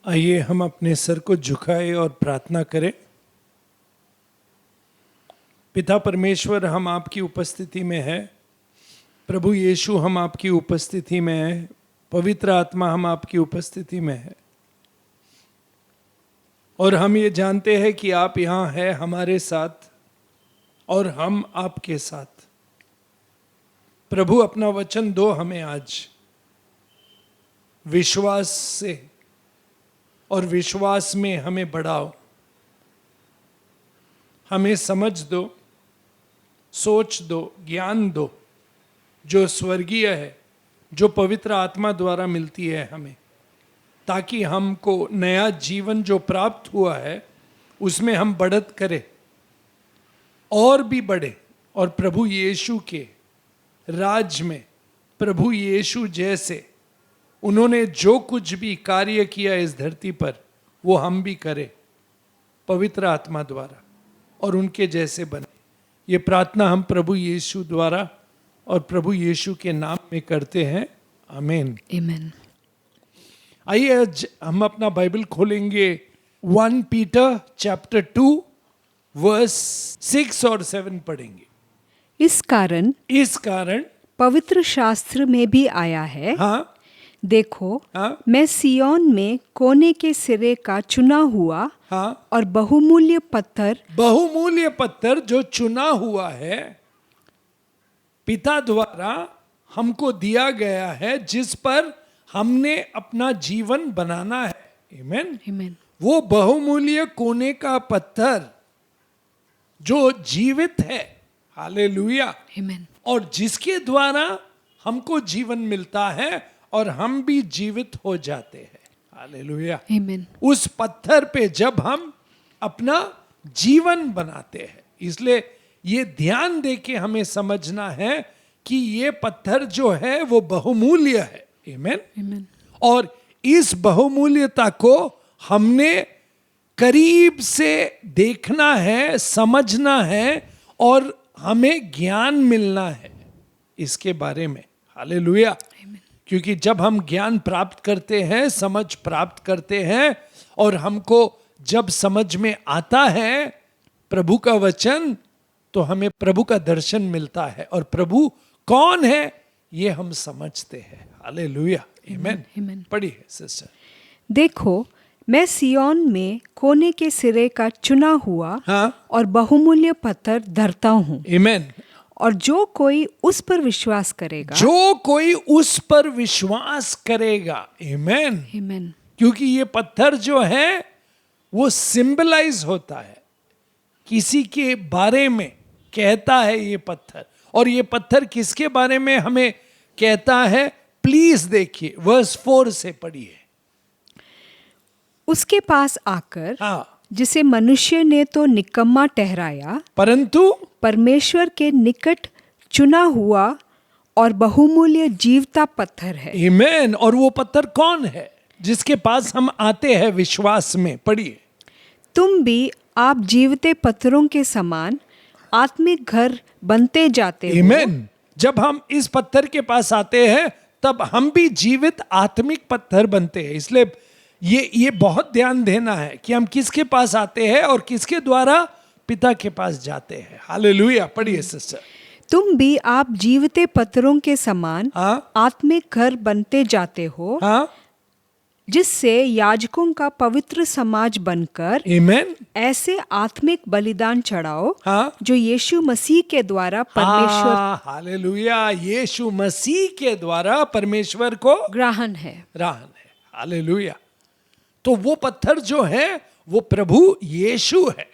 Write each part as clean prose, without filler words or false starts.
आइए हम अपने सर को झुकाएं और प्रार्थना करें। पिता परमेश्वर, हम आपकी उपस्थिति में हैं। प्रभु यीशु, हम आपकी उपस्थिति में हैं। पवित्र आत्मा, हम आपकी उपस्थिति में हैं। और हम ये जानते हैं कि आप यहाँ हैं हमारे साथ और हम आपके साथ। प्रभु, अपना वचन दो हमें आज विश्वास से, और विश्वास में हमें बढ़ाओ। हमें समझ दो, सोच दो, ज्ञान दो जो स्वर्गीय है, जो पवित्र आत्मा द्वारा मिलती है हमें, ताकि हमको नया जीवन जो प्राप्त हुआ है उसमें हम बढ़त करें और भी बढ़े, और प्रभु यीशु के राज में, प्रभु यीशु जैसे उन्होंने जो कुछ भी कार्य किया इस धरती पर वो हम भी करें पवित्र आत्मा द्वारा और उनके जैसे बने। ये प्रार्थना हम प्रभु यीशु द्वारा और प्रभु यीशु के नाम में करते हैं। आमीन। Amen. आइए आज हम अपना बाइबल खोलेंगे 1 पीटर चैप्टर 2 वर्स 6 और 7 पढ़ेंगे। इस कारण पवित्र शास्त्र में भी आया है, हाँ देखो हाँ मैं सिय्योन में कोने के सिरे का चुना हुआ हाँ, और बहुमूल्य पत्थर जो चुना हुआ है, पिता द्वारा हमको दिया गया है, जिस पर हमने अपना जीवन बनाना है। आमीन। Amen. वो बहुमूल्य कोने का पत्थर जो जीवित है, हालेलुया, Amen. और जिसके द्वारा हमको जीवन मिलता है और हम भी जीवित हो जाते हैं। हालेलुया। Amen. उस पत्थर पे जब हम अपना जीवन बनाते हैं, इसलिए ये ध्यान दे के हमें समझना है कि ये पत्थर जो है वो बहुमूल्य है। आमीन। Amen. और इस बहुमूल्यता को हमने करीब से देखना है, समझना है, और हमें ज्ञान मिलना है इसके बारे में। हालेलुया। क्योंकि जब हम ज्ञान प्राप्त करते हैं, समझ प्राप्त करते हैं, और हमको जब समझ में आता है प्रभु का वचन, तो हमें प्रभु का दर्शन मिलता है, और प्रभु कौन है ये हम समझते हैं। हालेलुया। आमीन। Amen. पढ़िए सिस्टर। देखो मैं सिय्योन में कोने के सिरे का चुना हुआ हाँ, और बहुमूल्य पत्थर धरता हूँ, आमीन। और जो कोई उस पर विश्वास करेगा, जो कोई उस पर विश्वास करेगा, आमीन। Amen. क्योंकि ये पत्थर जो है वो सिंबलाइज होता है, किसी के बारे में कहता है ये पत्थर। और ये पत्थर किसके बारे में हमें कहता है? प्लीज देखिए वर्स 4 से पढ़िए। उसके पास आकर, हाँ, जिसे मनुष्य ने तो निकम्मा ठहराया, परंतु परमेश्वर के निकट चुना हुआ और बहुमूल्य जीवता पत्थर है। आमीन। और वो पत्थर कौन है जिसके पास हम आते हैं विश्वास में? पढ़िए। तुम भी आप जीवते पत्थरों के समान आत्मिक घर बनते जाते हो। आमीन। जब हम इस पत्थर के पास आते हैं तब हम भी जीवित आत्मिक पत्थर बनते हैं। इसलिए ये बहुत ध्यान देना है कि हम किसके पास आते हैं और किसके द्वारा पिता के पास जाते हैं। हालेलुया। पढ़िए सिस्टर। तुम भी आप जीवते पत्थरों के समान हाँ आत्मिक घर बनते जाते हो, हाँ, जिससे याजकों का पवित्र समाज बनकर आमीन। ऐसे आत्मिक बलिदान चढ़ाओ हाँ जो यीशु मसीह के द्वारा परमेश्वर हालेलुया, यीशु मसीह के द्वारा परमेश्वर को ग्रहण है। राहन है। हालेलुया। तो वो पत्थर जो है वो प्रभु यीशु है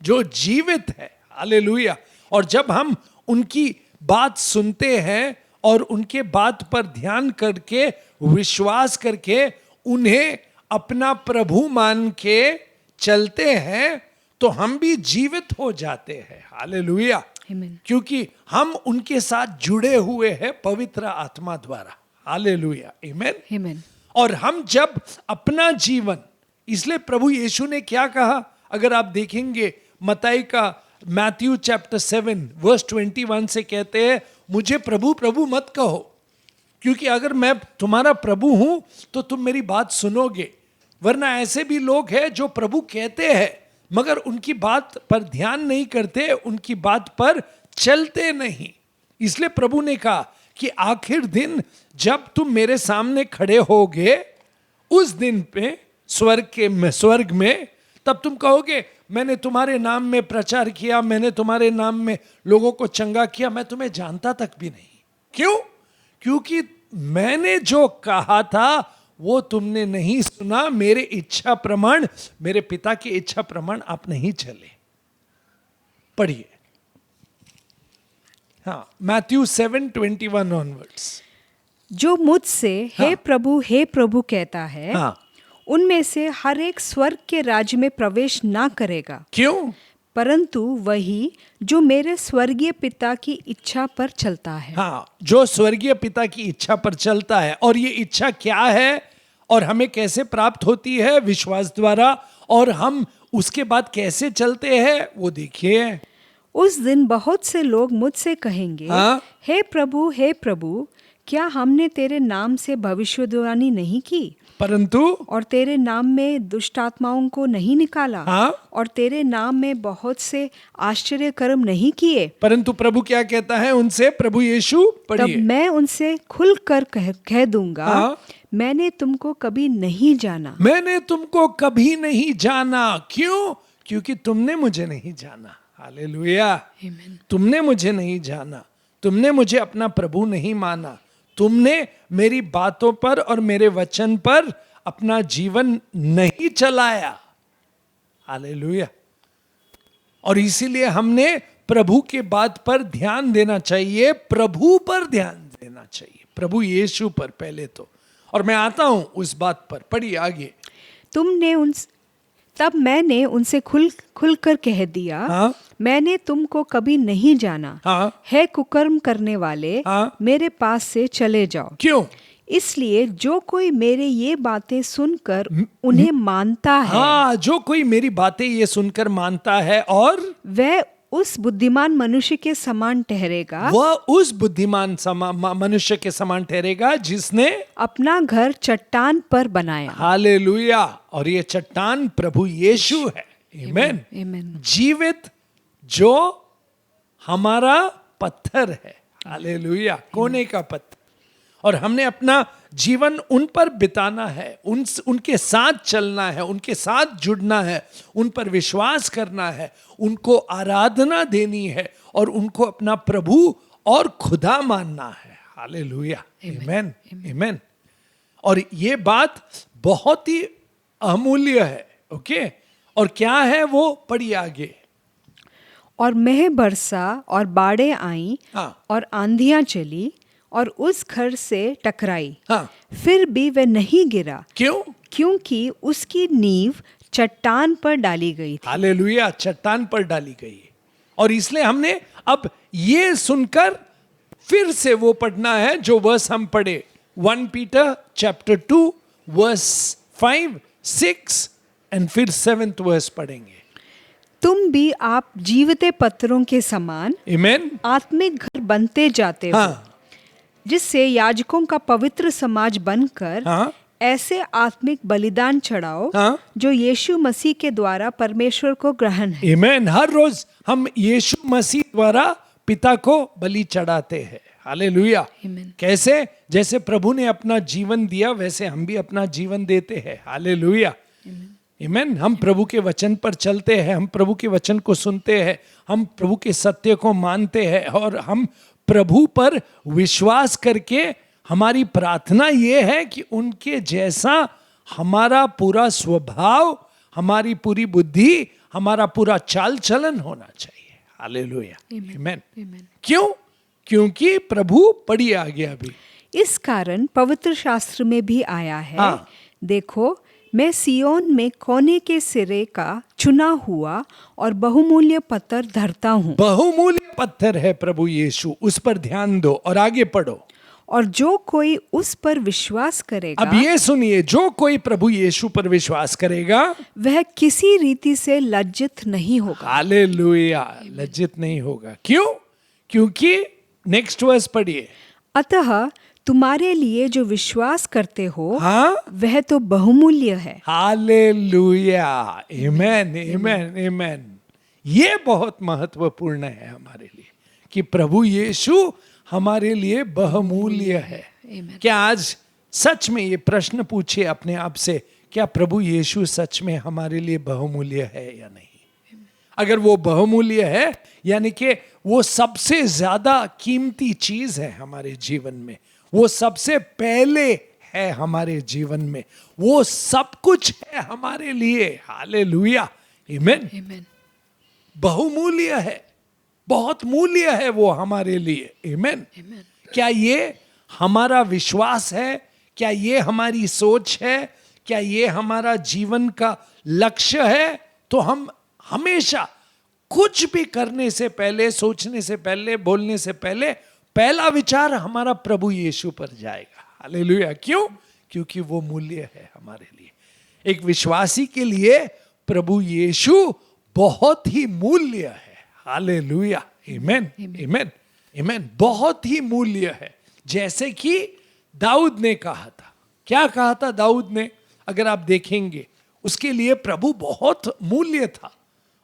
जो जीवित है। हालेलुया। और जब हम उनकी बात सुनते हैं और उनके बात पर ध्यान करके, विश्वास करके, उन्हें अपना प्रभु मान के चलते हैं, तो हम भी जीवित हो जाते हैं। हालेलुया। Amen. क्योंकि हम उनके साथ जुड़े हुए हैं पवित्र आत्मा द्वारा। हालेलुया। आमीन। Amen. और हम जब अपना जीवन, इसलिए प्रभु यीशु ने क्या कहा? अगर आप देखेंगे मत्ती का मैथ्यू चैप्टर 7 वर्स 21 से कहते हैं, मुझे प्रभु प्रभु मत कहो, क्योंकि अगर मैं तुम्हारा प्रभु हूं तो तुम मेरी बात सुनोगे, वरना ऐसे भी लोग हैं जो प्रभु कहते हैं मगर उनकी बात पर ध्यान नहीं करते, उनकी बात पर चलते नहीं। इसलिए प्रभु ने कहा कि आखिर दिन जब तुम मेरे सामने खड़े होगे, उस दिन पे स्वर्ग में तब तुम कहोगे मैंने तुम्हारे नाम में प्रचार किया, मैंने तुम्हारे नाम में लोगों को चंगा किया, मैं तुम्हें जानता तक भी नहीं। क्यों? क्योंकि मैंने जो कहा था वो तुमने नहीं सुना, मेरे इच्छा प्रमाण, मेरे पिता की इच्छा प्रमाण आप नहीं चले। पढ़िए, हाँ, मैथ्यू 7:21 ऑनवर्ड्स। जो मुझसे हे प्रभु कहता है, हाँ, उनमें से हर एक स्वर्ग के राज्य में प्रवेश ना करेगा। क्यों? परंतु वही जो मेरे स्वर्गीय पिता की इच्छा पर चलता है। हाँ, जो स्वर्गीय पिता की इच्छा पर चलता है। और ये इच्छा क्या है और हमें कैसे प्राप्त होती है? विश्वास द्वारा। और हम उसके बाद कैसे चलते हैं वो देखिए। उस दिन बहुत से लोग मुझसे कहेंगे, हाँ? हे प्रभु, क्या हमने तेरे नाम से भविष्यवाणी नहीं की, परंतु और तेरे नाम में दुष्ट आत्माओं को नहीं निकाला, हाँ? और तेरे नाम में बहुत से आश्चर्य कर्म नहीं किए? परंतु प्रभु क्या कहता है उनसे? प्रभु यीशु, तब पढ़िए। मैं उनसे खुलकर कह दूंगा, हाँ? मैंने तुमको कभी नहीं जाना। मैंने तुमको कभी नहीं जाना। क्यों? क्योंकि तुमने मुझे नहीं जाना। हालेलुया। तुमने मुझे नहीं जाना, तुमने मुझे अपना प्रभु नहीं माना, तुमने मेरी बातों पर और मेरे वचन पर अपना जीवन नहीं चलाया। हालेलुया। और इसीलिए हमने प्रभु के बात पर ध्यान देना चाहिए, प्रभु पर ध्यान देना चाहिए, प्रभु यीशु पर पहले तो। और मैं आता हूं उस बात पर, पढ़िए आगे। तब मैंने उनसे खुलकर कह दिया, हाँ? मैंने तुमको कभी नहीं जाना। हाँ? है कुकर्म करने वाले, हाँ? मेरे पास से चले जाओ। क्यों? इसलिए जो कोई मेरे ये बातें सुनकर उन्हें मानता है, हाँ, जो कोई मेरी बातें ये सुनकर मानता है और वह उस बुद्धिमान मनुष्य के समान ठहरेगा, वह उस बुद्धिमान मनुष्य के समान ठहरेगा जिसने अपना घर चट्टान पर बनाया। हालेलुया। और ये चट्टान प्रभु यीशु है। आमीन। आमीन। जीवित जो हमारा पत्थर है। हालेलुया। कोने का पत्थर। और हमने अपना जीवन उन पर बिताना है, उनके साथ चलना है, उनके साथ जुड़ना है, उन पर विश्वास करना है, उनको आराधना देनी है और उनको अपना प्रभु और खुदा मानना है। हालेलुया। आमीन। आमीन। और ये बात बहुत ही अमूल्य है। ओके। और क्या है वो? पढ़िए आगे। और मेह बरसा और बाढ़ें आई, हाँ। और आंधियां चली और उस घर से टकराई, हाँ। फिर भी वह नहीं गिरा। क्यों? क्योंकि उसकी नींव चट्टान पर डाली गई थी। हालेलुया। चट्टान पर डाली गई। और इसलिए हमने अब ये सुनकर फिर से वो पढ़ना है जो वर्स हम पढ़े, 1 पीटर चैप्टर 2 वर्स 5, 6 एंड फिर 7th वर्स पढ़ेंगे। तुम भी आप जीवते पत्थरों के समान आमीन। आत्मिक घर बनते जाते हो, हाँ। जिससे याजकों का पवित्र समाज बनकर हाँ। ऐसे आत्मिक बलिदान चढ़ाओ, हाँ। जो यीशु मसीह के द्वारा परमेश्वर को ग्रहण है। आमीन। हर रोज हम यीशु मसीह द्वारा पिता को बलि चढ़ाते हैं। हालेलुया। आमीन। कैसे? जैसे प्रभु ने अपना जीवन दिया वैसे हम भी अपना जीवन देते हैं। हालेलुया। आमीन। हम प्रभु के वचन पर चलते हैं, हम प्रभु के वचन को सुनते हैं, हम प्रभु के सत्य को मानते हैं और हम प्रभु पर विश्वास करके हमारी प्रार्थना ये है कि उनके जैसा हमारा पूरा स्वभाव, हमारी पूरी बुद्धि, हमारा पूरा चाल चलन होना चाहिए। हालेलुया। आमीन। क्यों? क्योंकि प्रभु, पढ़िए आगे अभी। इस कारण पवित्र शास्त्र में भी आया है, हाँ। देखो मैं सियोन में कोने के सिरे का चुना हुआ और बहुमूल्य पत्थर धरता हूँ। बहुमूल्य पत्थर है प्रभु यीशु, उस पर ध्यान दो और आगे पढ़ो। और जो कोई उस पर विश्वास करेगा, अब ये सुनिए, जो कोई प्रभु यीशु पर विश्वास करेगा वह किसी रीति से लज्जित नहीं होगा। हालेलुया। लज्जित नहीं होगा। क्यों? क्योंकि नेक्स्ट वर्स पढ़िए। अतः तुम्हारे लिए जो विश्वास करते हो हाँ, वह तो बहुमूल्य है। हालेलुया, आमेन, आमेन, आमेन। ये बहुत महत्वपूर्ण है हमारे लिए कि प्रभु यीशु हमारे लिए बहुमूल्य है। क्या आज सच में ये प्रश्न पूछे अपने आप से, क्या प्रभु यीशु सच में हमारे लिए बहुमूल्य है या नहीं? अगर वो बहुमूल्य है, यानी कि वो सबसे ज्यादा कीमती चीज है हमारे जीवन में, वो सबसे पहले है हमारे जीवन में, वो सब कुछ है हमारे लिए। हालेलुया, आमेन। आमेन। बहुमूल्य है, बहुत मूल्य है वो हमारे लिए। आमेन। क्या ये हमारा विश्वास है? क्या ये हमारी सोच है? क्या ये हमारा जीवन का लक्ष्य है? तो हम हमेशा कुछ भी करने से पहले, सोचने से पहले, बोलने से पहले, पहला विचार हमारा प्रभु यीशु पर जाएगा। हालेलुया। क्यों? क्योंकि वो मूल्य है हमारे लिए। एक विश्वासी के लिए प्रभु यीशु बहुत ही मूल्य है। हालेलुया, आमेन, आमेन, आमेन। बहुत ही मूल्य है। जैसे कि दाऊद ने कहा था। क्या कहा था दाऊद ने? अगर आप देखेंगे, उसके लिए प्रभु बहुत मूल्य था।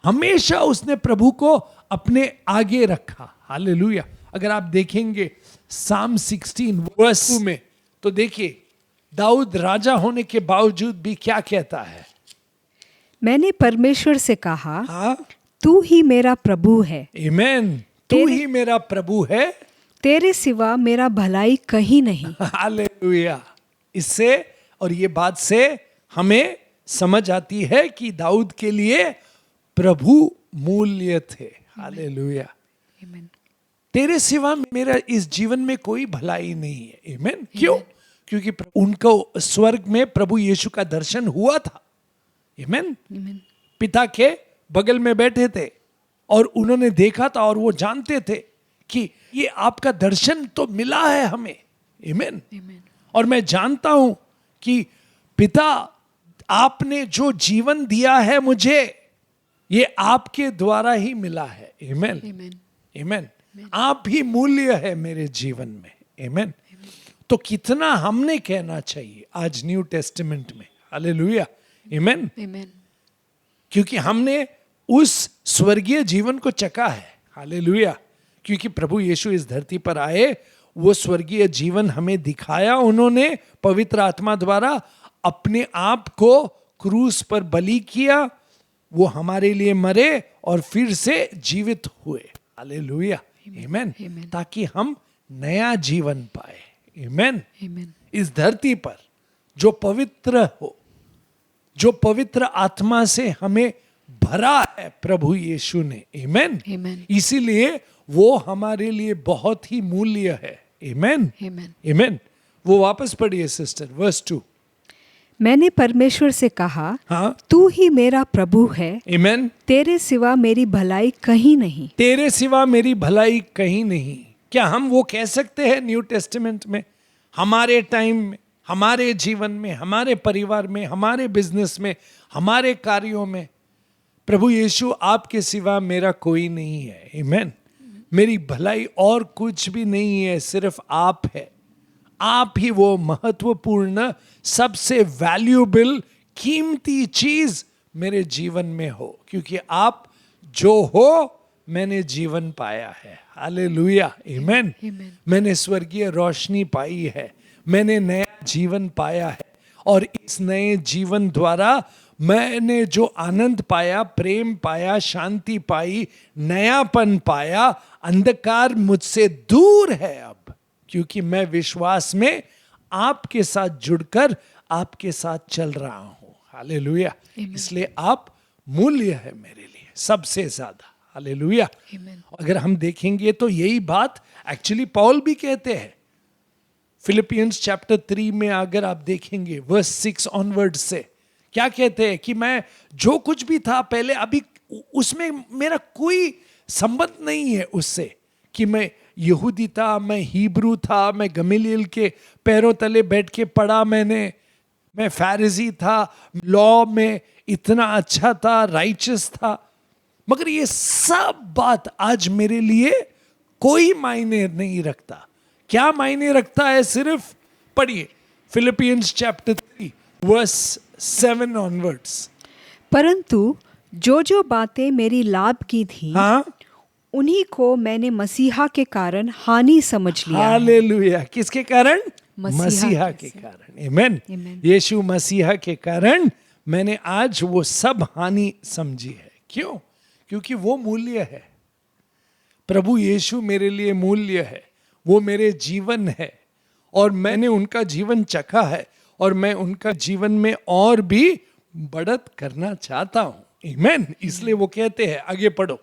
हमेशा उसने प्रभु को अपने आगे रखा। हालेलुया। अगर आप देखेंगे साम 16 वर्स में, तो देखिए दाऊद राजा होने के बावजूद भी क्या कहता है? मैंने परमेश्वर से कहा, हाँ, तू ही मेरा प्रभु है। आमेन। तू ही मेरा प्रभु है, तेरे सिवा मेरा भलाई कहीं नहीं। हालेलुया। इससे और ये बात से हमें समझ आती है कि दाऊद के लिए प्रभु मूल्य थे। हालेलुया। तेरे सिवा मेरा इस जीवन में कोई भलाई नहीं है। आमेन। क्यों? क्योंकि उनको स्वर्ग में प्रभु यीशु का दर्शन हुआ था। आमेन। पिता के बगल में बैठे थे और उन्होंने देखा था और वो जानते थे कि ये आपका दर्शन तो मिला है हमें। आमेन। और मैं जानता हूं कि पिता, आपने जो जीवन दिया है मुझे, ये आपके द्वारा ही मिला है। आमेन, आमेन। आप ही मूल्य है मेरे जीवन में। आमेन। तो कितना हमने कहना चाहिए आज न्यू टेस्टामेंट में। हालेलुया, आमेन। क्योंकि हमने उस स्वर्गीय जीवन को चखा है। हालेलुया। क्योंकि प्रभु यीशु इस धरती पर आए, वो स्वर्गीय जीवन हमें दिखाया उन्होंने पवित्र आत्मा द्वारा, अपने आप को क्रूस पर बलि किया, वो हमारे लिए मरे और फिर से जीवित हुए। हालेलुया, आमेन। ताकि हम नया जीवन पाए। आमेन। इस धरती पर जो पवित्र हो, जो पवित्र आत्मा से हमें भरा है प्रभु यीशु ने। आमेन। इसीलिए वो हमारे लिए बहुत ही मूल्य है। आमेन, आमेन। वो वापस पढ़िए सिस्टर, वर्स 2। मैंने परमेश्वर से कहा, हाँ, तू ही मेरा प्रभु है। आमेन। तेरे सिवा मेरी भलाई कहीं नहीं। तेरे सिवा मेरी भलाई कहीं नहीं। क्या हम वो कह सकते हैं न्यू टेस्टामेंट में? हमारे टाइम में, हमारे जीवन में, हमारे परिवार में, हमारे बिजनेस में, हमारे कार्यों में, प्रभु यीशु आपके सिवा मेरा कोई नहीं है। आमेन। मेरी भलाई और कुछ भी नहीं है, सिर्फ आप है। आप ही वो महत्वपूर्ण, सबसे वैल्यूएबल, कीमती चीज मेरे जीवन में हो। क्योंकि आप जो हो, मैंने जीवन पाया है। हालेलुया, आमेन। मैंने स्वर्गीय रोशनी पाई है, मैंने नया जीवन पाया है। और इस नए जीवन द्वारा मैंने जो आनंद पाया, प्रेम पाया, शांति पाई, नयापन पाया, अंधकार मुझसे दूर है अब। क्योंकि मैं विश्वास में आपके साथ जुड़कर आपके साथ चल रहा हूं। हालेलुया। इसलिए आप मूल्य है मेरे लिए सबसे ज्यादा। हालेलुया। अगर हम देखेंगे तो यही बात एक्चुअली पॉल भी कहते हैं फिलिपियंस चैप्टर 3 में। अगर आप देखेंगे वर्स 6 ऑनवर्ड से, क्या कहते हैं कि मैं जो कुछ भी था पहले, अभी उसमें मेरा कोई संबंध नहीं है उससे कि मैं यहूदी था, मैं हिब्रू था, मैं गमलीएल के पैरों तले बैठ के पढ़ा, मैं फैरिजी था, लॉ में इतना अच्छा था, राइचस था। मगर ये सब बात आज मेरे लिए कोई मायने नहीं रखता, क्या मायने रखता है? सिर्फ पढ़िए फिलिपियंस चैप्टर 3 वर्स 7 ऑनवर्ड्स। परंतु जो जो बातें मेरी लाभ की थी, हाँ, उन्हीं को मैंने मसीहा के कारण हानि समझ लिया है। हालेलुया। किसके कारण? मसीहा के कारण। आमीन। Amen. यीशु मसीहा के कारण मैंने आज वो सब हानि समझी है। क्यों? क्योंकि वो मूल्य है। प्रभु यीशु मेरे लिए मूल्य है, वो मेरे जीवन है, और मैंने उनका जीवन चखा है, और मैं उनका जीवन में और भी बढ़त करना चाहता हूं। आमीन। इसलिए वो कहते हैं, आगे पढ़ो।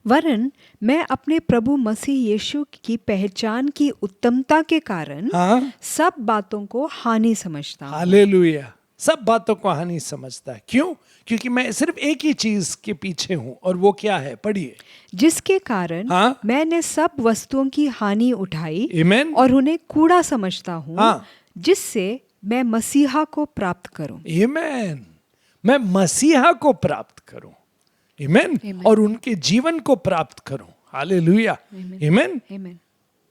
वरन मैं अपने प्रभु मसीह यीशु की पहचान की उत्तमता के कारण हाँ, सब बातों को हानि समझता हूँ। हालेलुया। सब बातों को हानि समझता है। क्यों? क्योंकि मैं सिर्फ एक ही चीज के पीछे हूं, और वो क्या है? पढ़िए। जिसके कारण हाँ। मैंने सब वस्तुओं की हानि उठाई आमीन। और उन्हें कूड़ा समझता हूँ, हाँ। जिससे मैं मसीहा को प्राप्त करूं। आमीन। मैं मसीहा को प्राप्त करूं। आमीन। Amen. और उनके जीवन को प्राप्त करूं। हालेलुया। आमीन। Amen.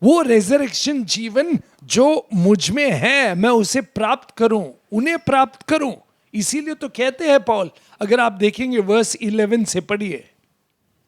वो रेजरेक्शन जीवन जो मुझ में है, मैं उसे प्राप्त करूं, उन्हें प्राप्त करूं। इसीलिए तो कहते हैं पौल, अगर आप देखेंगे वर्स 11 से पढ़िए,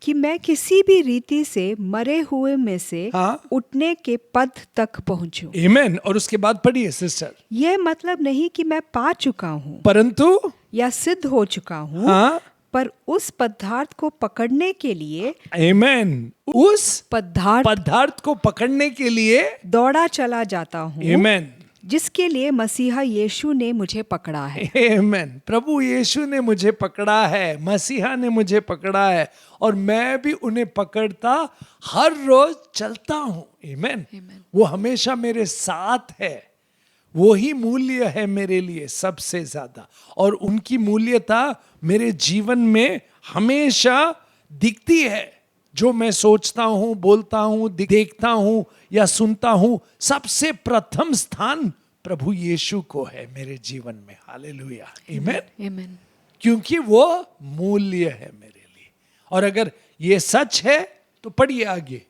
कि मैं किसी भी रीति से मरे हुए में से हाँ। उठने के पद तक पहुंचूं। आमीन। और उसके बाद पढ़िए सिस्टर, यह मतलब नहीं कि मैं पा चुका हूँ परंतु या सिद्ध हो चुका हूँ, हाँ, पर उस पदार्थ को पकड़ने के लिए आमीन, उस पदार्थ पदार्थ को पकड़ने के लिए दौड़ा चला जाता हूँ, आमीन। जिसके लिए मसीहा यीशु ने मुझे पकड़ा है। आमीन। प्रभु यीशु ने मुझे पकड़ा है, मसीहा ने मुझे पकड़ा है, और मैं भी उन्हें पकड़ता हर रोज चलता हूं। आमीन। वो हमेशा मेरे साथ है। वो ही मूल्य है मेरे लिए सबसे ज्यादा, और उनकी मूल्यता मेरे जीवन में हमेशा दिखती है। जो मैं सोचता हूं, बोलता हूं, देखता हूं या सुनता हूं, सबसे प्रथम स्थान प्रभु यीशु को है मेरे जीवन में। हालेलुया। आमीन। आमीन। क्योंकि वो मूल्य है मेरे लिए। और अगर ये सच है तो पढ़िए आगे।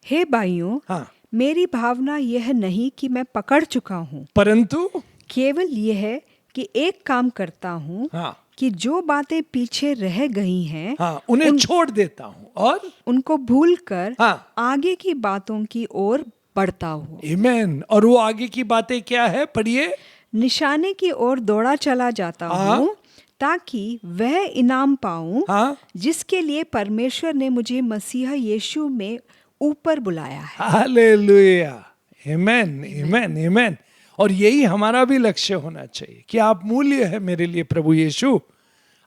हे भाइयों, हाँ, मेरी भावना यह नहीं कि मैं पकड़ चुका हूँ, परंतु केवल यह है कि एक काम करता हूँ, हाँ, कि जो बातें पीछे रह गई हैं, हाँ, उन्हें छोड़ देता हूं और उनको भूलकर हाँ, आगे की बातों की ओर बढ़ता हूँ। आमीन। और वो आगे की बातें क्या है? पढ़िए। निशाने की ओर दौड़ा चला जाता हाँ। हूँ, ताकि वह इनाम पाऊं हाँ, जिसके लिए परमेश्वर ने मुझे मसीहा यीशु में ऊपर बुलाया है। हालेलुया। आमीन। आमीन। आमीन। और यही हमारा भी लक्ष्य होना चाहिए कि आप मूल्य है मेरे लिए प्रभु यीशु,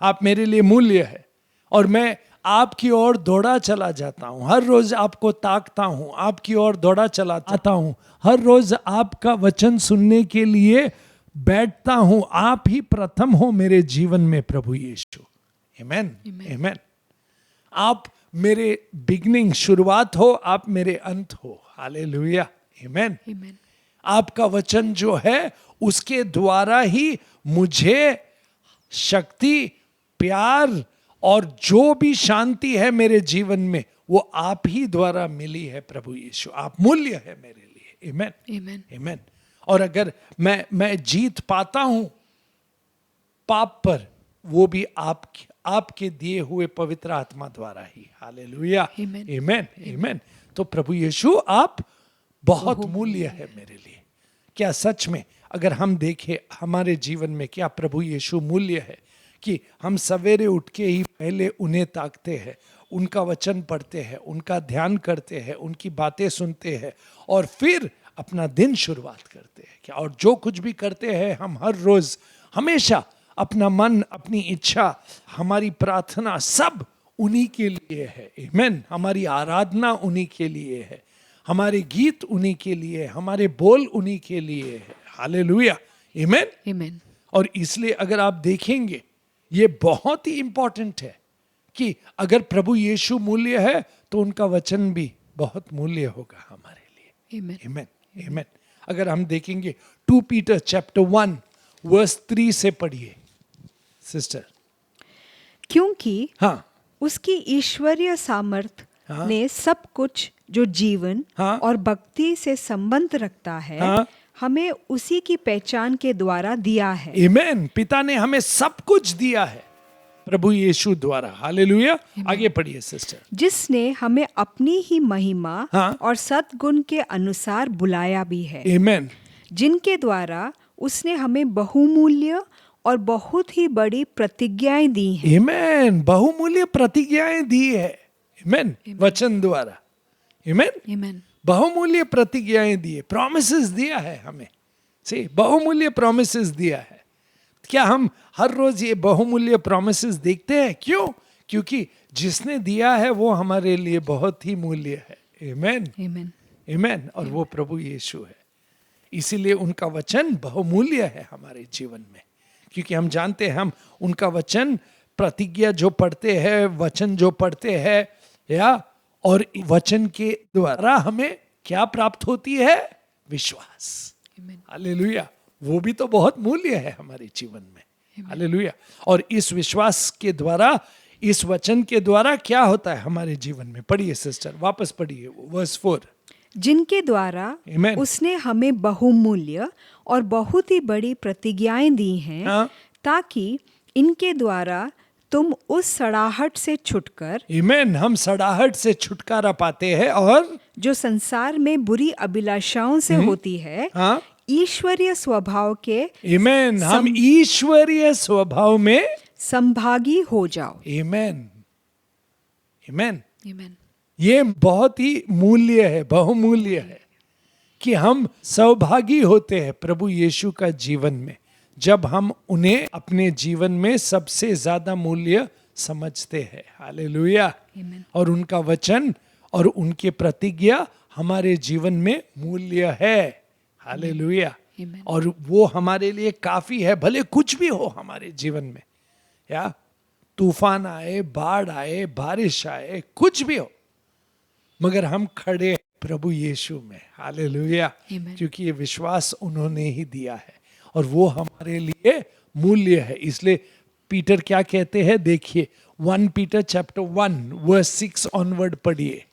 आप मेरे लिए मूल्य है, और मैं आपकी ओर दौड़ा चला जाता हूं। हर रोज आपको ताकता हूं, आपकी ओर दौड़ा चला आता हूं, हर रोज आपका वचन सुनने के लिए बैठता हूं। आप ही प्रथम हो मेरे जीवन में प्रभु यीशु। आमीन। आमीन। आप मेरे बिगनिंग, शुरुआत हो, आप मेरे अंत हो। हालेलुया। आमीन। आमीन। आपका वचन जो है उसके द्वारा ही मुझे शक्ति, प्यार और जो भी शांति है मेरे जीवन में, वो आप ही द्वारा मिली है प्रभु यीशु। आप मूल्य है मेरे लिए। आमीन। आमीन। आमीन। और अगर मैं जीत पाता हूं पाप पर, वो भी आपके दिए हुए पवित्र आत्मा द्वारा ही। हालेलुया। आमीन। आमीन। आमीन। तो प्रभु यीशु आप बहुत मूल्य है मेरे लिए। क्या सच में अगर हम देखें हमारे जीवन में, क्या प्रभु यीशु मूल्य है कि हम सवेरे उठ के ही पहले उन्हें ताकते हैं, उनका वचन पढ़ते हैं, उनका ध्यान करते हैं, उनकी बातें सुनते हैं, और फिर अपना दिन शुरुआत करते हैं। क्या और जो कुछ भी करते हैं हम हर रोज हमेशा अपना मन, अपनी इच्छा, हमारी प्रार्थना सब उन्हीं के लिए है। आमीन। हमारी आराधना उन्हीं के लिए है, हमारे गीत उन्हीं के लिए, हमारे बोल उन्हीं के लिए है। हालेलुया। आमीन। आमीन। और इसलिए अगर आप देखेंगे ये बहुत ही इंपॉर्टेंट है कि अगर प्रभु यीशु मूल्य है तो उनका वचन भी बहुत मूल्य होगा हमारे लिए। आमीन। आमीन। आमीन। अगर हम देखेंगे 2 पीटर चैप्टर 1 वर्स 3 से पढ़िए सिस्टर। क्योंकि हाँ, उसकी ईश्वरीय सामर्थ हाँ। ने सब कुछ जो जीवन हाँ। और भक्ति से संबंध रखता है, हाँ। हमें उसी की पहचान के द्वारा दिया है। आमेन। पिता ने हमें सब कुछ दिया है प्रभु यीशु द्वारा। हालेलुया। आगे पढ़िए सिस्टर। जिसने हमें अपनी ही महिमा हाँ। और सद्गुण के अनुसार बुलाया भी है, आमेन। जिनके द्वारा उसने हमें बहुमूल्य और बहुत ही बड़ी प्रतिज्ञाएं दी हैं। आमेन। बहुमूल्य प्रतिज्ञाएं दी है। आमेन। वचन द्वारा। आमेन। आमेन। बहुमूल्य प्रतिज्ञाएं दी है, प्रॉमिसेस दिया है हमें। सी बहुमूल्य प्रॉमिसेस दिया है। क्या हम हर रोज ये बहुमूल्य प्रॉमिसेस देखते हैं? क्यों? क्योंकि जिसने दिया है वो हमारे लिए बहुत ही मूल्य है। आमेन। आमेन। आमेन। और वो प्रभु यीशु है। इसीलिए उनका वचन बहुमूल्य है हमारे जीवन में, क्योंकि हम जानते हैं हम उनका वचन, प्रतिज्ञा जो पढ़ते हैं, वचन जो पढ़ते हैं, या और वचन के द्वारा हमें क्या प्राप्त होती है? विश्वास। हालेलुया। वो भी तो बहुत मूल्य है हमारे जीवन में। हालेलुया। और इस विश्वास के द्वारा, इस वचन के द्वारा क्या होता है हमारे जीवन में? पढ़िए सिस्टर, वापस पढ़िए वर्स 4। जिनके द्वारा Amen. उसने हमें बहुमूल्य और बहुत ही बड़ी प्रतिज्ञाएं दी हैं, हाँ। ताकि इनके द्वारा तुम उस सड़ाहट से छुटकर, आमेन, हम सड़ाहट से छुटकारा पाते हैं, और जो संसार में बुरी अभिलाषाओं से होती है, हाँ, ईश्वरीय स्वभाव के आमेन, हम ईश्वरीय स्वभाव में संभागी हो जाओ। आमेन। आमेन। आमेन। ये बहुत ही मूल्य है, बहुमूल्य है कि हम सौभागी होते हैं प्रभु यीशु का जीवन में, जब हम उन्हें अपने जीवन में सबसे ज्यादा मूल्य समझते हैं। हालेलुया। आमेन। और उनका वचन और उनके प्रतिज्ञा हमारे जीवन में मूल्य है। हालेलुया। आमेन। और वो हमारे लिए काफी है, भले कुछ भी हो हमारे जीवन में, या तूफान आए, बाढ़ आए, बारिश आए, कुछ भी हो, मगर हम खड़े प्रभु यीशु में। हालेलुया। Amen. क्योंकि ये विश्वास उन्होंने ही दिया है और वो हमारे लिए मूल्य है। इसलिए पीटर क्या कहते हैं? देखिए 1 पीटर चैप्टर 1 वर्स 6 ऑनवर्ड पढ़िए।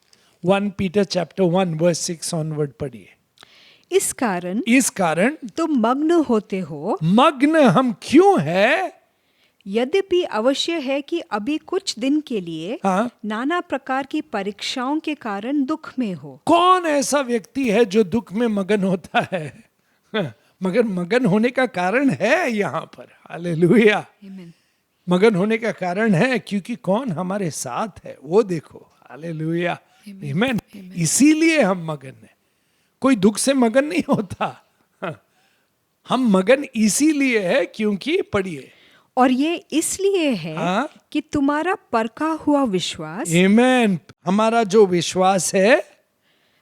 1 पीटर चैप्टर 1 वर्स 6 ऑनवर्ड पढ़िए। इस कारण तुम मग्न होते हो। मग्न हम क्यों है? यद्यपि अवश्य है कि अभी कुछ दिन के लिए हाँ। नाना प्रकार की परीक्षाओं के कारण दुख में हो। कौन ऐसा व्यक्ति है जो दुख में मगन होता है? मगर मगन होने का कारण है यहाँ पर। हालेलुया। आमेन। मगन होने का कारण है क्योंकि कौन हमारे साथ है वो देखो। हालेलुया। आमेन। इसीलिए हम मगन हैं। कोई दुख से मगन नहीं होता। हम मगन इसीलिए है क्योंकि, पढ़िए, और ये इसलिए है हाँ? कि तुम्हारा परखा हुआ विश्वास, आमेन, हमारा जो विश्वास है,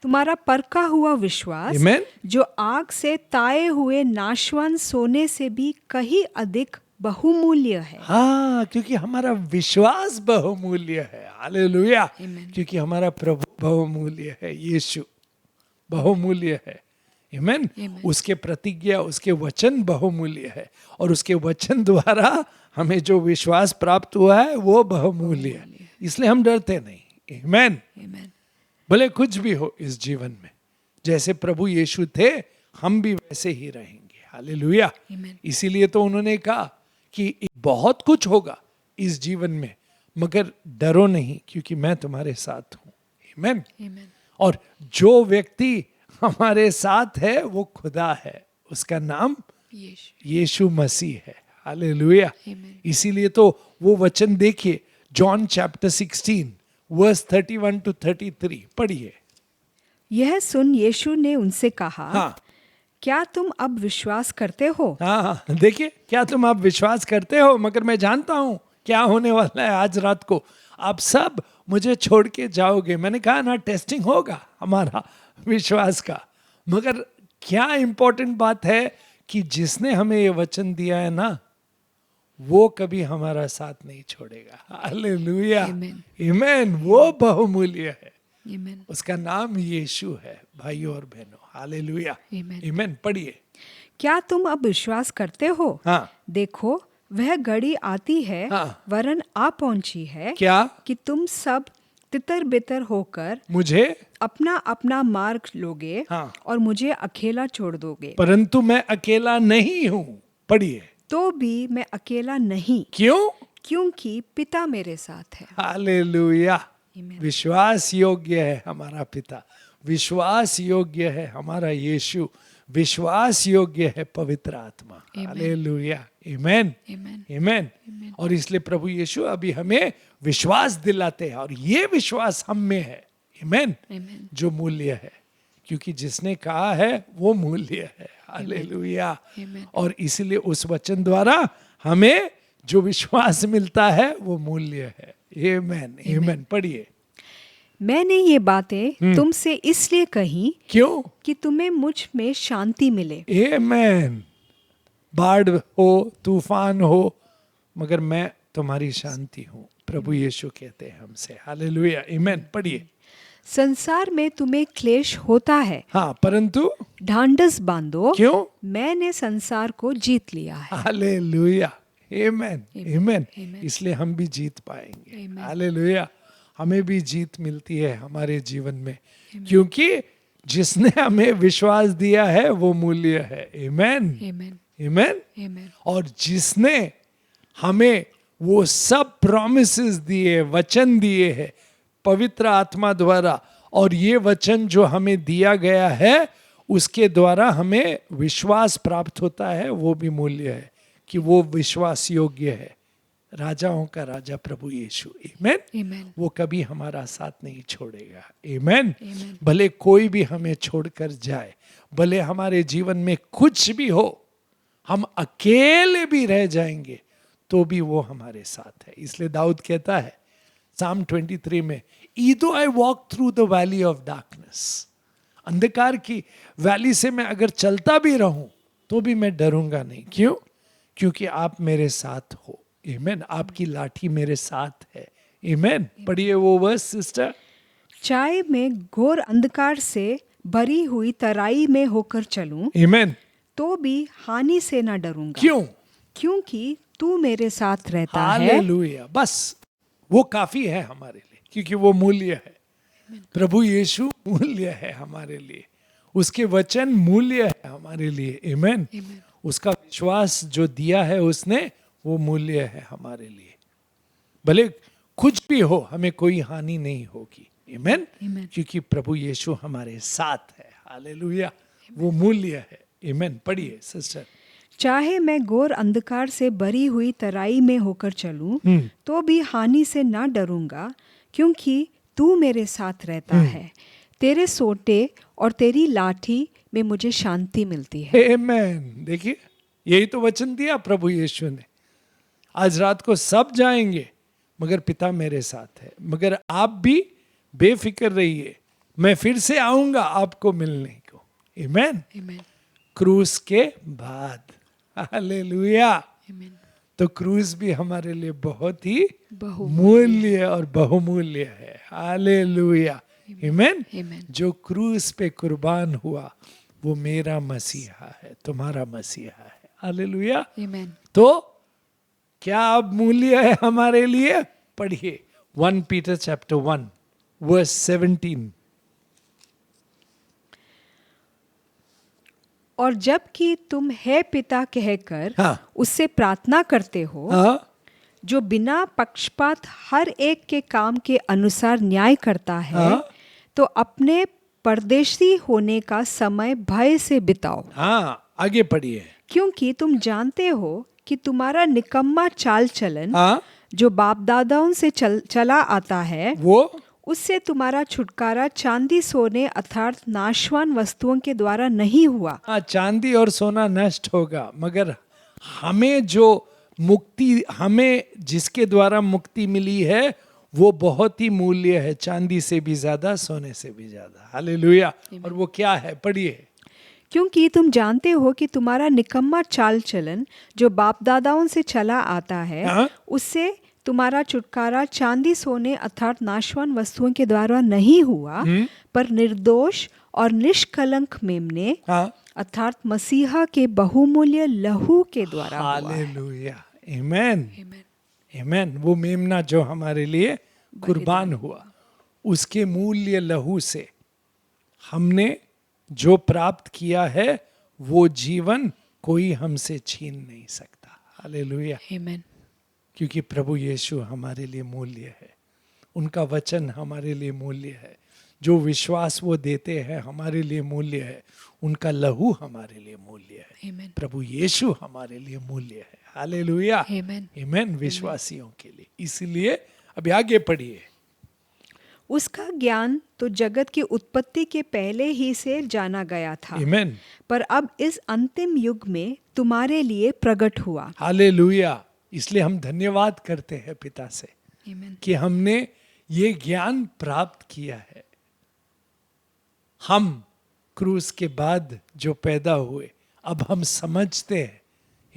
तुम्हारा परखा हुआ विश्वास, आमेन, जो आग से ताए हुए नाशवान सोने से भी कहीं अधिक बहुमूल्य है। हाँ, क्योंकि हमारा विश्वास बहुमूल्य है। हालेलुया। आमेन। क्योंकि हमारा प्रभु बहुमूल्य है, यीशु बहुमूल्य है। आमेन। आमेन। उसके प्रतिज्ञा, उसके वचन बहुमूल्य है, और उसके वचन द्वारा हमें जो विश्वास प्राप्त हुआ है वो बहुमूल्य है। इसलिए हम डरते नहीं। आमेन। आमेन। भले कुछ भी हो इस जीवन में, जैसे प्रभु यीशु थे हम भी वैसे ही रहेंगे। हालेलुया। आमेन। इसीलिए तो उन्होंने कहा कि बहुत कुछ होगा इस जीवन में, मगर डरो नहीं क्योंकि मैं तुम्हारे साथ हूं। आमेन। आमेन। और जो व्यक्ति हमारे साथ है वो खुदा है, उसका नाम यीशु मसीह है। हालेलुया। आमेन। इसीलिए तो वो वचन देखिए, जॉन चैप्टर 16 वर्स 31 to 33 पढ़िए। यह सुन यीशु ने उनसे कहा, हाँ। क्या तुम अब विश्वास करते हो? हाँ, देखिए, क्या तुम अब विश्वास करते हो? मगर मैं जानता हूं क्या होने वाला है। आज रात को आप सब मुझे छोड़ के जाओगे। मैंने कहा ना, टेस्टिंग होगा हमारा विश्वास का, मगर क्या इंपॉर्टेंट बात है कि जिसने हमें ये वचन दिया है ना, वो कभी हमारा साथ नहीं छोड़ेगा। हालेलुया। आमेन। आमेन। वो बहुमूल्य है, आमेन। उसका नाम यीशु है। भाइयों और बहनों, हालेलुया। आमेन। आमेन। पढ़िए। क्या तुम अब विश्वास करते हो? हाँ। देखो, वह घड़ी आती है, हाँ। वरन आ पहुंची है, क्या? कि तुम सब तितर बितर होकर मुझे, अपना अपना मार्ग लोगे हाँ। और मुझे अकेला छोड़ दोगे। परंतु मैं अकेला नहीं हूं। पढ़िए। तो भी मैं अकेला नहीं, क्यों? क्योंकि पिता मेरे साथ है। हालेलुया। Amen. विश्वास योग्य है हमारा पिता, विश्वास योग्य है हमारा यीशु, विश्वास योग्य है पवित्र आत्मा। Amen. हालेलुया। आमेन। Amen. आमेन। और इसलिए प्रभु यीशु अभी हमें विश्वास दिलाते हैं, और ये विश्वास हम में है। आमेन। Amen. जो मूल्य है, क्योंकि जिसने कहा है वो मूल्य है। हालेलुया। Amen. और इसलिए उस वचन द्वारा हमें जो विश्वास मिलता है वो मूल्य है। आमेन। आमेन। पढ़िए। मैंने ये बातें तुमसे इसलिए कही क्यों? कि तुम्हें मुझ में शांति मिले। आमेन। बाढ़ हो, तूफान हो, मगर मैं तुम्हारी शांति हूं, प्रभु यीशु कहते हैं हमसे। हालेलुया। आमेन। पढ़िए। संसार में तुम्हें क्लेश होता है, हाँ, परंतु ढांढस बांधो, क्यों? मैंने संसार को जीत लिया है। हालेलुया। आमेन। आमेन। Amen. इसलिए हम भी जीत पाएंगे। Amen. हालेलुया। हमें भी जीत मिलती है हमारे जीवन में, क्योंकि जिसने हमें विश्वास दिया है वो मूल्य है। आमेन। Amen. आमेन। Amen. और जिसने हमें वो सब प्रॉमिसेस दिए, वचन दिए हैं पवित्र आत्मा द्वारा, और ये वचन जो हमें दिया गया है उसके द्वारा हमें विश्वास प्राप्त होता है, वो भी मूल्य है कि वो विश्वास योग्य है। राजाओं का राजा प्रभु यीशु। आमेन। Amen. वो कभी हमारा साथ नहीं छोड़ेगा। आमेन। Amen. भले कोई भी हमें छोड़कर जाए, भले हमारे जीवन में कुछ भी हो, हम अकेले भी रह जाएंगे तो भी वो हमारे साथ है। इसलिए दाऊद कहता है Psalm 23 में, yea though I walk through the valley of darkness, अंधकार की वैली से मैं अगर चलता भी रहूं तो भी मैं डरूंगा नहीं। क्यों? क्योंकि आप मेरे साथ हो। आमेन। आपकी लाठी मेरे साथ है। आमेन। पढ़िए वो वर्स सिस्टर। चाहे मैं घोर अंधकार से भरी हुई तराई में होकर चलूं, आमेन। तो भी हानि से न डरूंगा। क्यों? क्योंकि तू मेरे साथ रहता है। हालेलुया। बस वो काफी है हमारे लिए, क्योंकि वो मूल्य है। प्रभु यीशु मूल्य है हमारे लिए, उसके वचन मूल्य है हमारे लिए। आमेन। Amen. उसका विश्वास जो दिया है उसने, वो मूल्य है हमारे लिए। भले कुछ भी हो, हमें कोई हानि नहीं होगी। आमेन। Amen. क्योंकि प्रभु यीशु हमारे साथ है। हालेलुया। वो मूल्य है। आमेन। पढ़िए सिस्टर। चाहे मैं घोर अंधकार से भरी हुई तराई में होकर चलूं, तो भी हानि से न डरूंगा, क्योंकि तू मेरे साथ रहता है। तेरे सोटे और तेरी लाठी में मुझे शांति मिलती है। आमेन। देखिए, यही तो वचन दिया प्रभु यीशु ने। आज रात को सब जाएंगे, मगर पिता मेरे साथ है। मगर आप भी बेफिक्र रहिए, मैं फिर से आऊंगा आपको मिलने को। आमेन। Amen. क्रूस के बाद। हालेलुया। Amen. तो क्रूस भी हमारे लिए बहुत ही बहुमूल्य मूल्य और बहुमूल्य है। हालेलुया। आमेन। Amen. जो क्रूस पे कुर्बान हुआ वो मेरा मसीहा है, तुम्हारा मसीहा है। हालेलुया। Amen. तो क्या अब मूल्य है हमारे लिए? पढ़िए 1 Peter chapter 1 verse 17। और जबकि तुम है पिता कहकर हाँ। उससे प्रार्थना करते हो, हाँ। जो बिना पक्षपात हर एक के काम के अनुसार न्याय करता है, हाँ। तो अपने परदेशी होने का समय भय से बिताओ। हाँ, आगे पढ़िए। क्योंकि तुम जानते हो कि तुम्हारा निकम्मा चाल चलन हाँ। जो बाप दादाओं से चला आता है, वो उससे तुम्हारा छुटकारा चांदी सोने अर्थात नाशवान वस्तुओं के द्वारा नहीं हुआ। हाँ, चांदी और सोना नष्ट होगा, मगर हमें जो मुक्ति, हमें जिसके द्वारा मुक्ति मिली है वो बहुत ही मूल्य है, चांदी से भी ज्यादा, सोने से भी ज्यादा। हालेलुया। और वो क्या है? पढ़िए। क्योंकि तुम जानते हो कि तुम्हारा निकम्मा चाल चलन जो बाप दादाओं से चला आता है, हाँ? उससे तुम्हारा छुटकारा चांदी सोने अर्थात नाशवान वस्तुओं के द्वारा नहीं हुआ, पर निर्दोष और निष्कलंक मेमने हाँ? अर्थात मसीहा के बहुमूल्य लहू के द्वारा हुआ है। हालेलुया। आमेन। Amen. आमेन। वो मेमना जो हमारे लिए कुर्बान हुआ, उसके मूल्य लहू से हमने जो प्राप्त किया है वो जीवन कोई हमसे छीन नहीं सकता। हालेलुया। Amen. क्योंकि प्रभु यीशु हमारे लिए मूल्य है, उनका वचन हमारे लिए मूल्य है, जो विश्वास वो देते हैं हमारे लिए मूल्य है, उनका लहू हमारे लिए मूल्य है। Amen. प्रभु यीशु हमारे लिए मूल्य है। हालेलुया। Amen. आमेन। विश्वासियों के लिए। इसलिए अभी आगे पढ़िए। उसका ज्ञान तो जगत की उत्पत्ति के पहले ही से जाना गया था, आमेन। पर अब इस अंतिम युग में तुम्हारे लिए प्रकट हुआ। हालेलुया। इसलिए हम धन्यवाद करते हैं पिता से Amen. कि हमने ये ज्ञान प्राप्त किया है। हम क्रूस के बाद जो पैदा हुए, अब हम समझते हैं,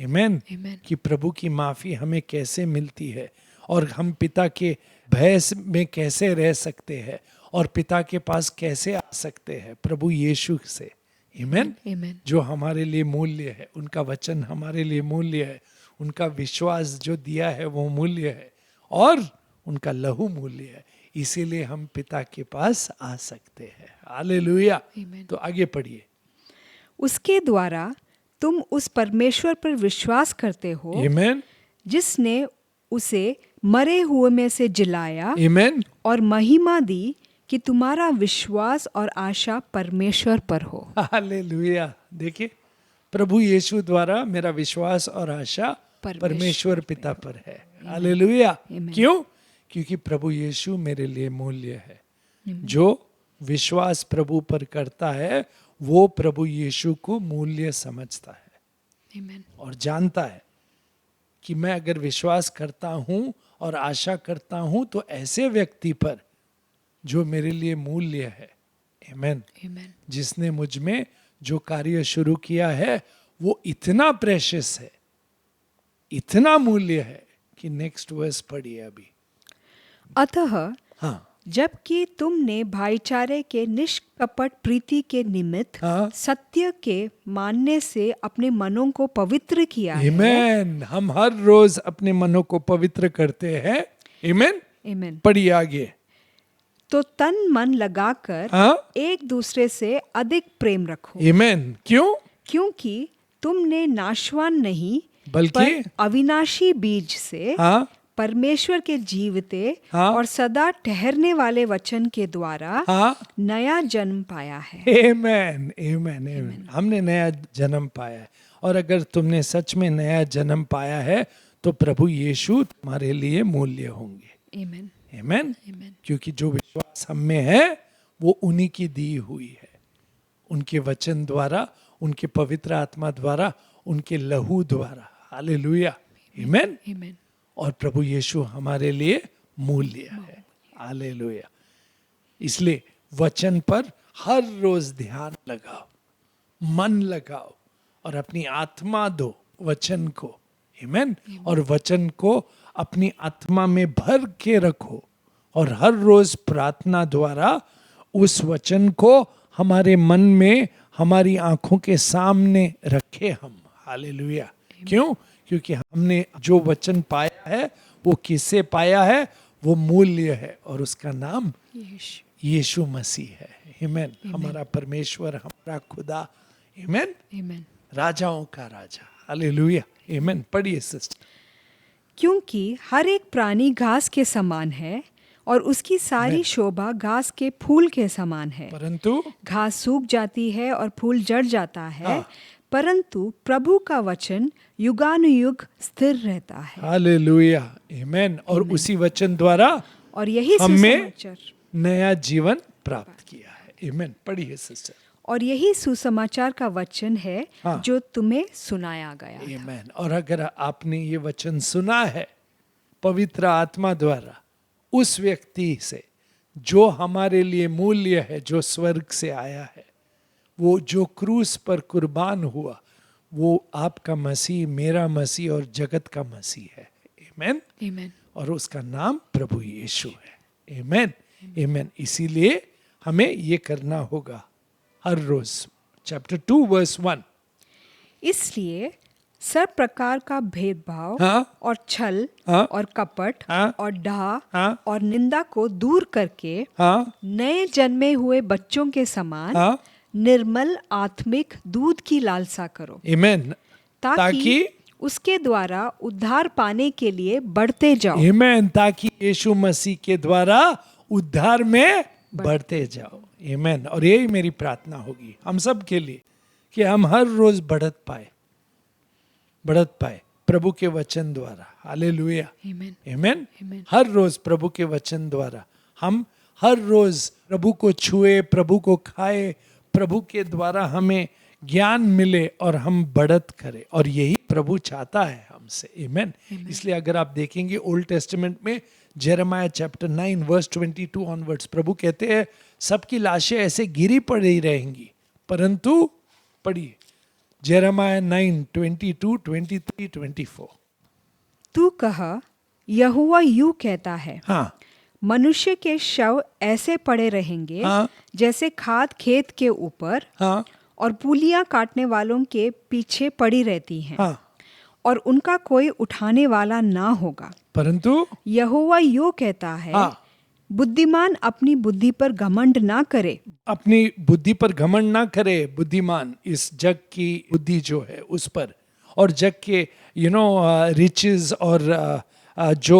आमेन, Amen. कि प्रभु की माफी हमें कैसे मिलती है और हम पिता के भय में कैसे रह सकते हैं और पिता के पास कैसे आ सकते हैं, प्रभु यीशु से। आमेन। Amen. जो हमारे लिए मूल्य है, उनका वचन हमारे लिए मूल्य है, उनका विश्वास जो दिया है वो मूल्य है और उनका लहू मूल्य है। इसीलिए हम पिता के पास आ सकते हैं। हालेलुया। Amen. तो आगे पढ़िए। उसके द्वारा तुम उस परमेश्वर पर विश्वास करते हो आमेन। जिसने उसे मरे हुए में से जिलाया आमेन। और महिमा दी कि तुम्हारा विश्वास और आशा परमेश्वर पर हो। हालेलुया। देखिए, प्रभु यीशु द्वारा मेरा विश्वास और आशा परमेश्वर पिता पर है। हालेलुया। Amen. क्यों? क्योंकि प्रभु यीशु मेरे लिए मूल्य है। जो विश्वास प्रभु पर करता है वो प्रभु यीशु को मूल्य समझता है Amen. और जानता है कि मैं अगर विश्वास करता हूं और आशा करता हूं तो ऐसे व्यक्ति पर जो मेरे लिए मूल्य है। आमेन। Amen. जिसने मुझ में जो कार्य शुरू किया है वो इतना प्रेशियस है, इतना मूल्य है कि नेक्स्ट वर्स पढ़िए अभी। अतः हाँ जबकि तुमने भाईचारे के निष्कपट प्रीति के निमित्त हाँ। सत्य के मानने से अपने मनों को पवित्र किया है। आमेन। हम हर रोज अपने मनों को पवित्र करते हैं। आमेन। Amen. पढ़िए आगे। तो तन मन लगाकर हाँ। एक दूसरे से अधिक प्रेम रखो, आमेन। क्यों? क्योंकि तुमने नाशवान नहीं बल्कि पर अविनाशी बीज से हाँ परमेश्वर के जीवते हाँ। और सदा ठहरने वाले वचन के द्वारा हाँ। नया जन्म पाया है। आमेन। आमेन। आमेन। हमने नया जन्म पाया है और अगर तुमने सच में नया जन्म पाया है तो प्रभु यीशु तुम्हारे लिए मूल्य होंगे। Amen. आमेन। Amen. क्योंकि जो विश्वास हम में है वो उन्हीं की दी हुई है, उनके वचन द्वारा, उनके पवित्र आत्मा द्वारा, उनके लहू द्वारा। हालेलुया। आमेन। Amen. और प्रभु यीशु हमारे लिए मूल्य है। हालेलुया। इसलिए वचन पर हर रोज ध्यान लगाओ, मन लगाओ और अपनी आत्मा दो वचन को। आमेन। और वचन को अपनी आत्मा में भर के रखो और हर रोज प्रार्थना द्वारा उस वचन को हमारे मन में, हमारी आंखों के सामने रखे हम। हालेलुया। क्यों? क्योंकि हमने जो वचन पाया है वो किससे पाया है? वो मूल्य है और उसका नाम यीशु। यीशु मसीह है। आमेन। हमारा परमेश्वर, हमारा खुदा। आमेन। Amen. राजाओं का राजा। हालेलुया। आमेन। पढ़िए सिस्टर। क्योंकि हर एक प्राणी घास के समान है और उसकी सारी Amen. शोभा घास के फूल के समान है। परंतु घास सूख जाती है और फूल जड़ जाता है, हाँ। परंतु प्रभु का वचन युगानुयुग स्थिर रहता है। हालेलुया। आमेन। और उसी वचन द्वारा और यही हमें सुसमाचार नया जीवन प्राप्त किया है। आमेन। पढ़िए सिस्टर। और यही सुसमाचार का वचन है हाँ। जो तुम्हें सुनाया गया था। आमेन। और अगर आपने ये वचन सुना है पवित्र आत्मा द्वारा उस व्यक्ति से जो हमारे लिए मूल्य है, जो स्वर्ग से आया है, वो जो क्रूस पर कुर्बान हुआ, वो आपका मसीह, मेरा मसीह और जगत का मसीह है। आमेन। Amen. और उसका नाम प्रभु यीशु है। आमेन। आमेन। इसीलिए हमें ये करना होगा हर रोज। Chapter 2 verse 1। इसलिए सब प्रकार का भेदभाव हाँ, और छल हाँ, और कपट हाँ, और डाह हाँ, और निंदा को दूर करके हाँ, नए जन्मे हुए बच्चों के समान हाँ, निर्मल आत्मिक दूध की लालसा करो, आमेन। ताकि उसके द्वारा उद्धार पाने के लिए बढ़ते जाओ। आमेन, ताकि यीशु मसीह के द्वारा उद्धार में बढ़ते जाओ। आमेन। और यही मेरी प्रार्थना होगी हम सब के लिए, कि हम हर रोज बढ़त पाए प्रभु के वचन द्वारा। हालेलुया, आमीन। आमेन। आमीन। हर रोज प्रभु के वचन द्वारा हम हर रोज प्रभु को छुए, प्रभु को खाए, प्रभु के द्वारा हमें ज्ञान मिले और हम बढ़त करें। और यही प्रभु चाहता है हमसे। आमेन। इसलिए अगर आप देखेंगे ओल्ड टेस्टामेंट में जेरेमाया चैप्टर 9 वर्स 22 ऑनवर्ड्स, प्रभु कहते हैं सबकी लाशें ऐसे गिरी पड़ी रहेंगी, परंतु पढ़िए जेरेमाया 9 22 23 24। तू कह, यहोवा यूं कहता है, हाँ, मनुष्य के शव ऐसे पड़े रहेंगे हाँ, जैसे खाद खेत के ऊपर हाँ, और पूलियां काटने वालों के पीछे पड़ी रहती हैं, हाँ, और उनका कोई उठाने वाला ना होगा। परंतु यहोवा यूं कहता है, हाँ, बुद्धिमान अपनी बुद्धि पर घमंड ना करे। अपनी बुद्धि पर घमंड ना करे। बुद्धिमान इस जग की बुद्धि जो है उस पर, और जग के रिचेस और जो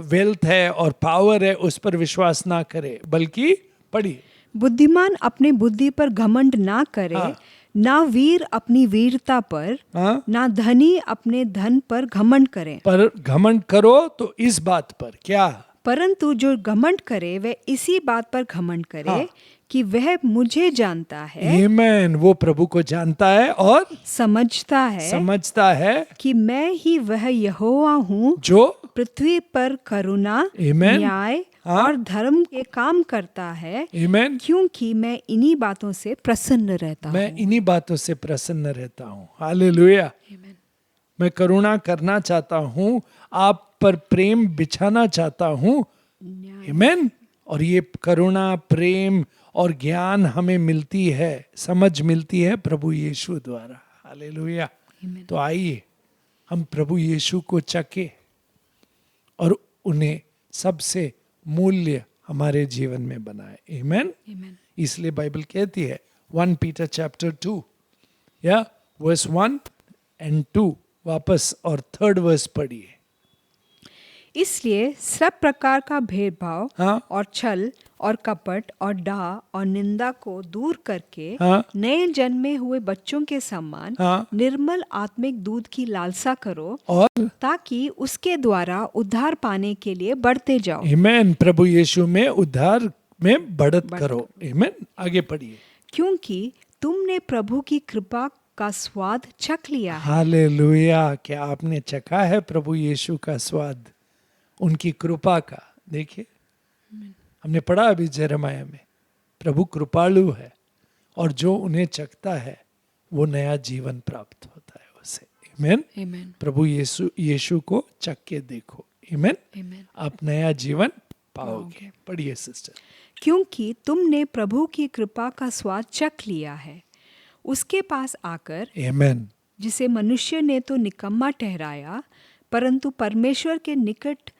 वेल्थ है और पावर है उस पर विश्वास ना करे, बल्कि पढ़िए बुद्धिमान अपनी बुद्धि पर घमंड ना करे, हाँ। ना वीर अपनी वीरता पर, हाँ, ना धनी अपने धन पर घमंड करे। पर घमंड करो तो इस बात पर क्या, परंतु जो घमंड करे वह इसी बात पर घमंड करे हाँ। कि वह मुझे जानता है, आमेन। वो प्रभु को जानता है और समझता है कि मैं ही वह यहोवा हूँ जो पृथ्वी पर करुणा, Amen. न्याय हाँ। और धर्म के काम करता है, आमेन। क्योंकि मैं इन्हीं बातों से प्रसन्न रहता मैं हूँ। इन्हीं बातों से प्रसन्न रहता हूँ। हालेलुया। मैं करुणा करना चाहता हूँ, आप पर प्रेम बिछाना चाहता हूँ। आमेन। और ये करुणा, प्रेम और ज्ञान हमें मिलती है, समझ मिलती है प्रभु यीशु द्वारा। हालेलुया। तो आइए हम प्रभु यीशु को चखे और उन्हें सबसे मूल्य हमारे जीवन में बनाए। आमेन। इसलिए बाइबल कहती है 1 पीटर चैप्टर 2 या वर्स 1 and 2 वापस और 3rd वर्स पढ़िए। इसलिए सब प्रकार का भेदभाव हाँ, और छल और कपट और डाह और निंदा को दूर करके हाँ, नए जन्मे हुए बच्चों के समान हाँ, निर्मल आत्मिक दूध की लालसा करो, और ताकि उसके द्वारा उद्धार पाने के लिए बढ़ते जाओ। आमेन। प्रभु यीशु में उद्धार में बढ़त करो। आमेन। आगे पढ़िए। क्योंकि तुमने प्रभु की कृपा का स्वाद चख लिया है। हालेलुया। क्या आपने चखा है प्रभु यीशु का स्वाद, उनकी कृपा का? देखिए हमने पढ़ा अभी जेरेमाया में, प्रभु कृपालु है और जो उन्हें चखता है वो नया जीवन प्राप्त होता है उसे। आमेन। प्रभु यीशु को चख के देखो। आमेन। आप नया जीवन पाओगे। पढ़िए सिस्टर। क्योंकि तुमने प्रभु की कृपा का स्वाद चख लिया है, उसके पास आकर, आमेन। जिसे मनुष्य ने तो निकम्मा ठहराया, परंतु परमेश्वर के निकट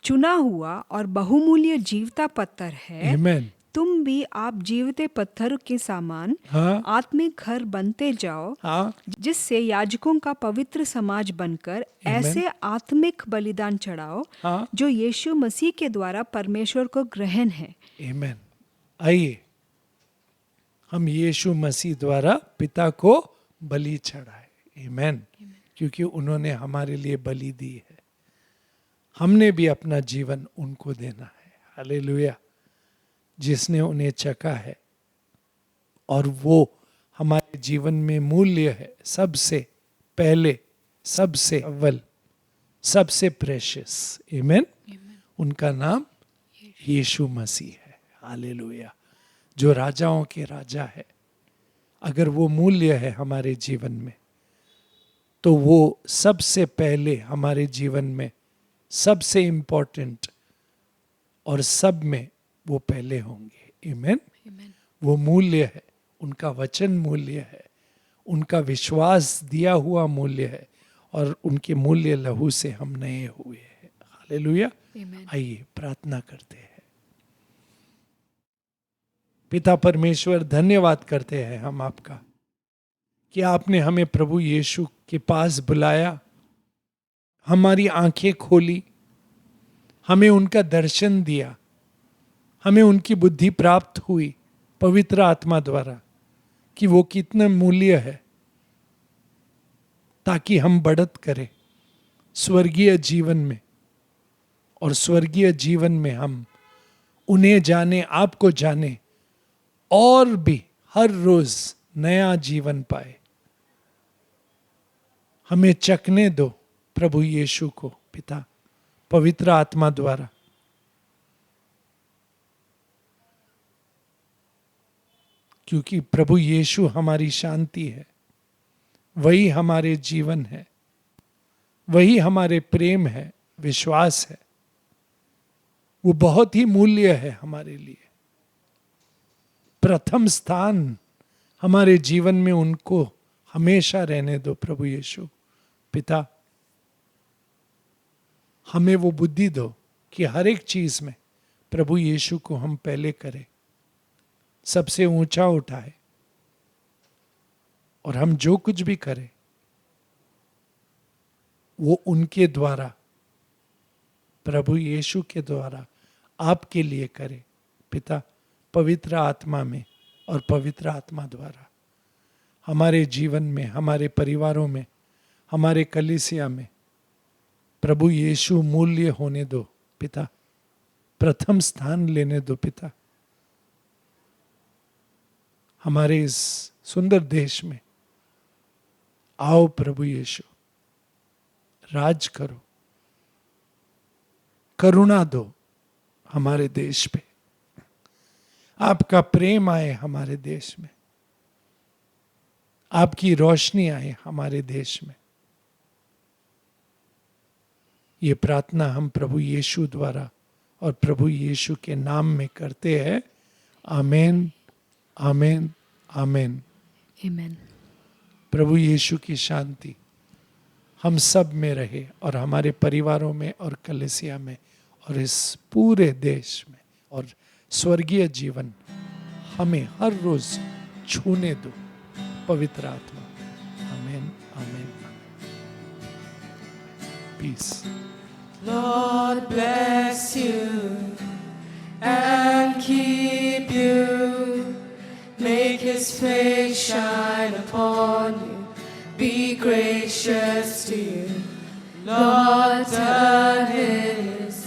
चुना हुआ और बहुमूल्य जीवता पत्थर है। आमेन। तुम भी आप जीवते पत्थर के समान हाँ, आत्मिक घर बनते जाओ, हाँ, जिससे याजकों का पवित्र समाज बनकर ऐसे आत्मिक बलिदान चढ़ाओ हाँ, जो यीशु मसीह के द्वारा परमेश्वर को ग्रहण है। आमेन। आइए हम यीशु मसीह द्वारा पिता को बलि चढ़ाए। आमेन। क्योंकि उन्होंने हमारे लिए बलि दी है, हमने भी अपना जीवन उनको देना है। हालेलुया। जिसने उन्हें चखा है और वो हमारे जीवन में मूल्य है, सबसे पहले, सबसे अव्वल, सबसे प्रेशियस। आमेन। उनका नाम यीशु मसीह है। हालेलुया। जो राजाओं के राजा है। अगर वो मूल्य है हमारे जीवन में, तो वो सबसे पहले हमारे जीवन में सबसे इंपॉर्टेंट और सब में वो पहले होंगे। आमेन। वो मूल्य है, उनका वचन मूल्य है, उनका विश्वास दिया हुआ मूल्य है, और उनके मूल्य लहू से हम नए हुए हैं। हालेलुया। Amen. आइए प्रार्थना करते हैं। पिता परमेश्वर, धन्यवाद करते हैं हम आपका कि आपने हमें प्रभु यीशु के पास बुलाया, हमारी आंखें खोली, हमें उनका दर्शन दिया, हमें उनकी बुद्धि प्राप्त हुई पवित्र आत्मा द्वारा कि वो कितना मूल्य है, ताकि हम बढ़त करें स्वर्गीय जीवन में, और स्वर्गीय जीवन में हम उन्हें जाने, आपको जाने, और भी हर रोज नया जीवन पाए। हमें चखने दो प्रभु यीशु को पिता, पवित्र आत्मा द्वारा। क्योंकि प्रभु यीशु हमारी शांति है, वही हमारे जीवन है, वही हमारे प्रेम है, विश्वास है। वो बहुत ही मूल्य है हमारे लिए। प्रथम स्थान हमारे जीवन में उनको हमेशा रहने दो प्रभु यीशु पिता। हमें वो बुद्धि दो कि हर एक चीज में प्रभु यीशु को हम पहले करें, सबसे ऊंचा उठाए, और हम जो कुछ भी करें वो उनके द्वारा, प्रभु यीशु के द्वारा आपके लिए करें पिता, पवित्र आत्मा में और पवित्र आत्मा द्वारा। हमारे जीवन में, हमारे परिवारों में, हमारे कलीसिया में प्रभु यीशु मूल्य होने दो पिता, प्रथम स्थान लेने दो पिता। हमारे इस सुंदर देश में आओ प्रभु यीशु, राज करो, करुणा दो हमारे देश पे, आपका प्रेम आए हमारे देश में, आपकी रोशनी आए हमारे देश में। ये प्रार्थना हम प्रभु यीशु द्वारा और प्रभु यीशु के नाम में करते हैं। आमीन, आमीन, आमीन। Amen. प्रभु यीशु की शांति हम सब में रहे, और हमारे परिवारों में और कलीसिया में और इस पूरे देश में, और स्वर्गीय जीवन हमें हर रोज छूने दो पवित्र आत्मा। आमीन, आमीन। Piece. Lord bless you and keep you. Make his face shine upon you. Be gracious to you. Lord turn his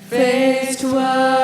face toward